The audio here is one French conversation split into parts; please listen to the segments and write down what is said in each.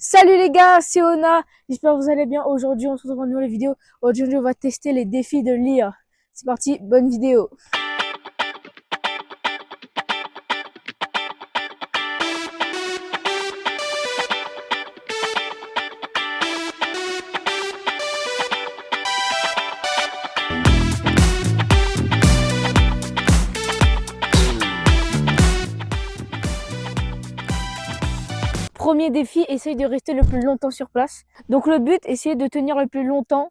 Salut les gars, c'est Ona. J'espère que vous allez bien. Aujourd'hui, on se retrouve dans une nouvelle vidéo. Aujourd'hui, on va tester les défis de l'IA. C'est parti, bonne vidéo. Premier défi, essaye de rester le plus longtemps sur place. Donc le but, essayer de tenir le plus longtemps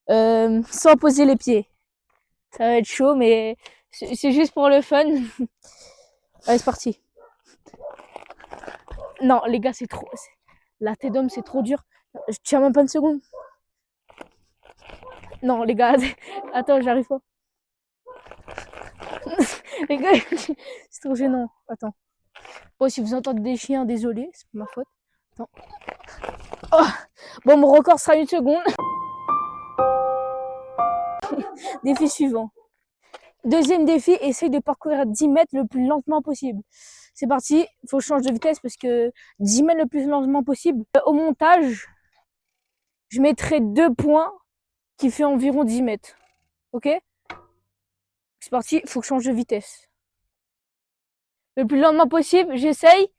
sans poser les pieds. Ça va être chaud, mais c'est juste pour le fun. Allez, c'est parti. Non, les gars, c'est trop... La tête d'homme, c'est trop dur. Je tiens même pas une seconde. Non, les gars, attends, j'arrive pas. Les gars, c'est trop gênant. Attends. Bon, si vous entendez des chiens, désolé, c'est pas ma faute. Attends. Oh, bon, mon record sera une seconde. Défi suivant. Deuxième défi, essaye de parcourir 10 mètres le plus lentement possible. C'est parti, il faut que je change de vitesse parce que 10 mètres le plus lentement possible. Au montage, je mettrai 2 points qui fait environ 10 mètres. Ok? C'est parti, il faut que je change de vitesse. Le plus lentement possible, j'essaye.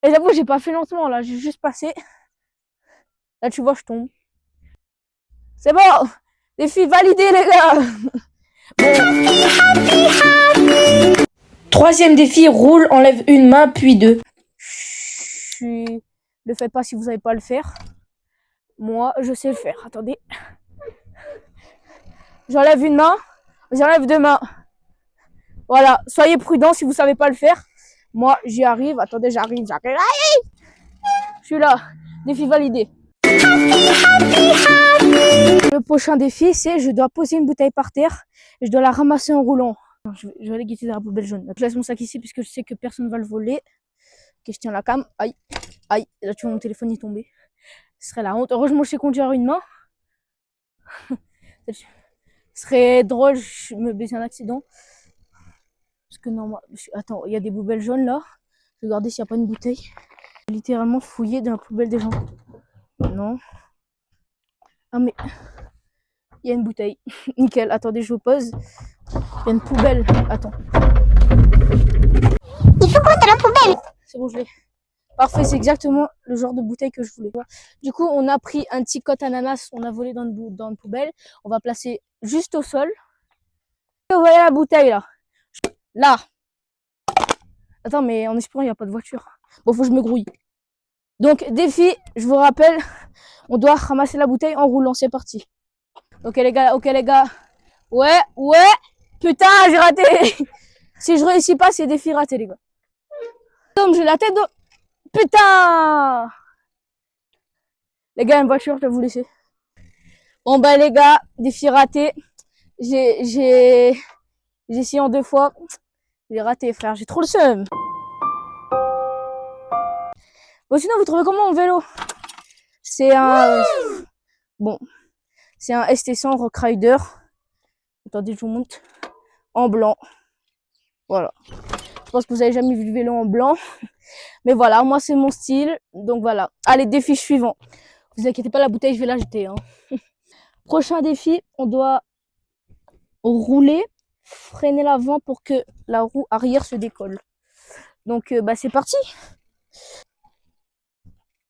Et j'avoue, j'ai pas fait lentement là, j'ai juste passé. Là, tu vois, je tombe. C'est bon! Défi validé, les gars! Bon. Troisième défi, roule, enlève une main, puis deux. Ne faites pas si vous savez pas le faire. Moi, je sais le faire. Attendez. J'enlève une main, j'enlève 2 mains. Voilà, soyez prudents si vous savez pas le faire. Moi, j'y arrive. Attendez, j'arrive. Je suis là. Défi validé. Le prochain défi, c'est je dois poser une bouteille par terre et je dois la ramasser en roulant. Je vais aller guetter dans la poubelle jaune. Je laisse mon sac ici puisque je sais que personne ne va le voler. Ok, je tiens la cam. Aïe, aïe. Là, tu vois, mon téléphone est tombé. Ce serait la honte. Heureusement, je sais conduire à une main. Ce serait drôle, je me blesse un accident. Parce que non, moi... Attends, il y a des poubelles jaunes là. Je vais regarder s'il n'y a pas une bouteille. Littéralement fouillé dans la poubelle des gens. Non. Ah mais... Il y a une bouteille. Nickel. Attendez, je vous pose. Il y a une poubelle. Attends. Il faut quoi dans la poubelle? C'est bon, je l'ai. Parfait, c'est exactement le genre de bouteille que je voulais. Du coup, on a pris un petit cote ananas. On a volé dans une poubelle. On va placer juste au sol. Vous voyez la bouteille là. Là. Attends, mais en espérant, il n'y a pas de voiture. Bon, faut que je me grouille. Donc, défi, je vous rappelle, on doit ramasser la bouteille en roulant. C'est parti. Ok les gars, ok les gars. Ouais. Putain, j'ai raté. Si je réussis pas, c'est défi raté les gars. Donc, j'ai la tête de... Putain. Les gars, une voiture, je vais vous laisser. Bon bah les gars, défi raté. J'ai essayé en 2 fois. J'ai raté frère, j'ai trop le seum. Bon sinon, vous trouvez comment mon vélo? C'est un... Bon. C'est un ST100 Rock Rider. Attendez, je vous montre. En blanc. Voilà. Je pense que vous avez jamais vu le vélo en blanc. Mais voilà, moi c'est mon style. Donc voilà. Allez, défi suivant. Vous inquiétez pas, la bouteille, je vais la jeter. Hein. Prochain défi, on doit rouler, freiner l'avant pour que la roue arrière se décolle. Donc bah c'est parti.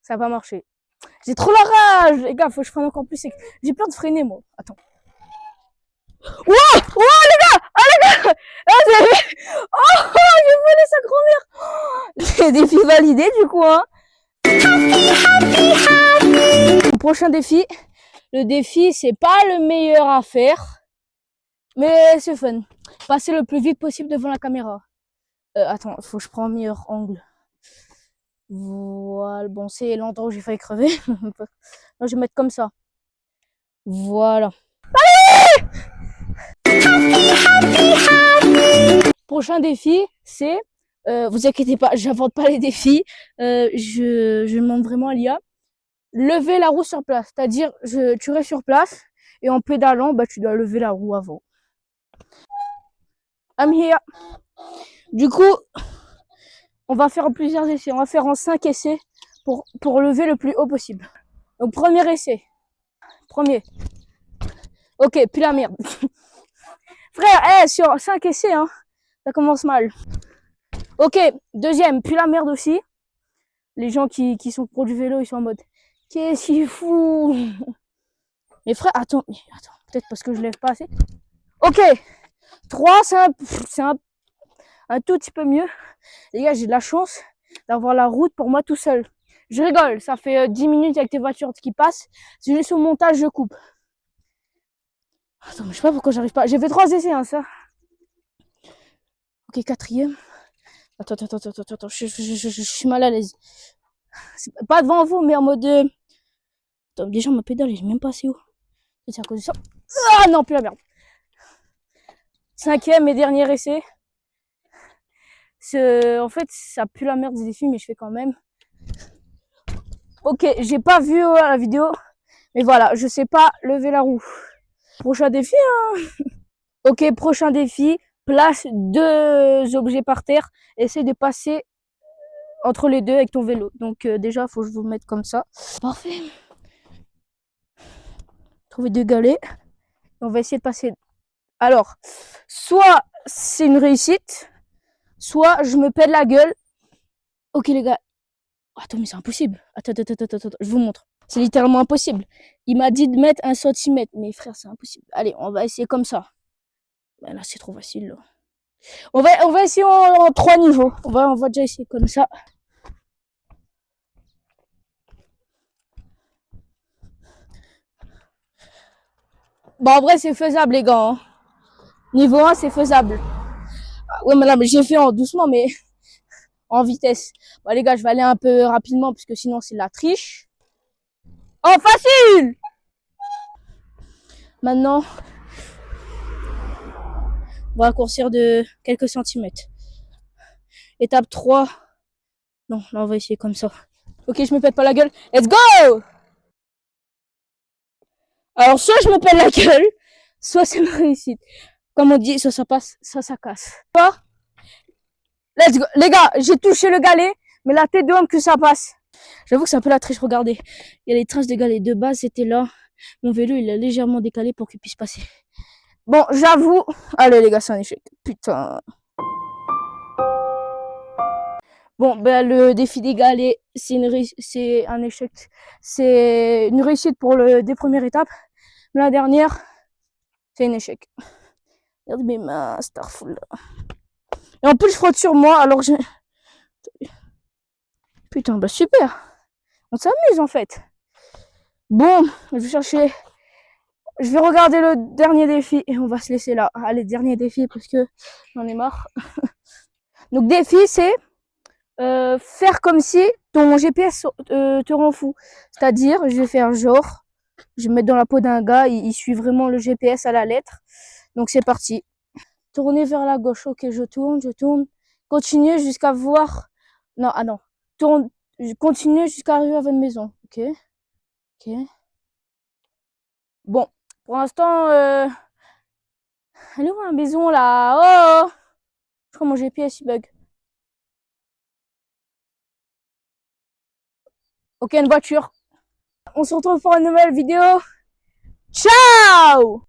Ça va marcher. J'ai trop la rage, les gars, faut que je freine encore plus. J'ai peur de freiner, moi. Attends. Wow, les gars! Ah, les gars! Ah, oh, j'ai volé sa grand-mère! C'est défi validé, du coup, hein. Le prochain défi. Le défi, c'est pas le meilleur à faire. Mais c'est fun. Passer le plus vite possible devant la caméra. Attends, faut que je prenne un meilleur angle. Voilà, bon, c'est l'endroit où j'ai failli crever. Non, je vais mettre comme ça. Voilà. Allez! Prochain défi, c'est... vous inquiétez pas, j'invente pas les défis. Je demande vraiment à l'IA. Lever la roue sur place. C'est-à-dire, tu restes sur place et en pédalant, bah, tu dois lever la roue avant. I'm here. Du coup, on va faire plusieurs essais. On va faire en 5 essais pour lever le plus haut possible. Donc, premier essai. Premier. Ok, puis la merde. Frère, sur 5 essais, hein, ça commence mal. Ok, deuxième, puis la merde aussi. Les gens qui sont pour du vélo, ils sont en mode qu'est-ce qu'il fout? Mais frère, attends, peut-être parce que je lève pas assez. Ok, 3, c'est un tout petit peu mieux. Les gars, j'ai de la chance d'avoir la route pour moi tout seul. Je rigole, ça fait 10 minutes avec tes voitures qui passent. C'est juste au montage, je coupe. Attends, mais je sais pas pourquoi j'arrive pas. J'ai fait 3 essais, hein, ça. Ok, quatrième. Attends, je suis mal à l'aise. C'est pas devant vous, mais en mode... Attends, déjà, ma pédale, elle est même pas assez haut. C'est à cause de ça. Ah non, plus la merde. 5e et dernier essai. En fait, ça pue la merde des défis, mais je fais quand même. Ok, j'ai pas vu la vidéo, mais voilà, je sais pas lever la roue. Prochain défi, hein. Ok, prochain défi, place 2 objets par terre, essaie de passer entre les deux avec ton vélo. Donc déjà, faut que je vous mette comme ça. Parfait. Trouver 2 galets. On va essayer de passer. Alors, soit c'est une réussite, soit je me pète la gueule. Ok les gars. Attends, mais c'est impossible. Attends, je vous montre. C'est littéralement impossible. Il m'a dit de mettre 1 centimètre. Mais frère, c'est impossible. Allez, on va essayer comme ça. Ben là, c'est trop facile. Là. On va essayer en 3 niveaux. On va déjà essayer comme ça. Bon, en vrai, c'est faisable, les gars. Hein. Niveau 1, c'est faisable. Ouais, mais là, j'ai fait en doucement, mais en vitesse. Bon, les gars, je vais aller un peu rapidement, parce que sinon, c'est la triche. Oh, facile! Maintenant, on va raccourcir de quelques centimètres. Étape 3. Non, là, on va essayer comme ça. Ok, je me pète pas la gueule. Let's go! Alors, soit je me pète la gueule, soit c'est une réussite. Comme on dit, soit ça passe, soit ça casse. Let's go. Les gars, j'ai touché le galet, mais la tête de homme que ça passe. J'avoue que c'est un peu la triche, regardez. Il y a les traces de galet. De base, c'était là. Mon vélo, il a légèrement décalé pour qu'il puisse passer. Bon, j'avoue. Allez, les gars, c'est un échec. Putain. Bon, ben, le défi des galets, c'est un échec. C'est une réussite pour des premières étapes. Mais la dernière, c'est un échec. Regardez mes mains, Starful. Et en plus, je frotte sur moi, alors je... Putain, bah super. On s'amuse, en fait. Bon, je vais chercher... Je vais regarder le dernier défi et on va se laisser là. Allez, dernier défi parce que j'en ai marre. Donc, défi, c'est faire comme si ton GPS te rend fou. C'est-à-dire, je vais faire genre, je vais me mettre dans la peau d'un gars, il suit vraiment le GPS à la lettre. Donc, c'est parti. Tourner vers la gauche. Ok, je tourne. Continuer jusqu'à voir... Non, ah non. Continue jusqu'à arriver à votre maison. Ok. Bon, pour l'instant, elle est où la maison là? Oh! Je crois que mon GPS il bug. Ok, une voiture. On se retrouve pour une nouvelle vidéo. Ciao!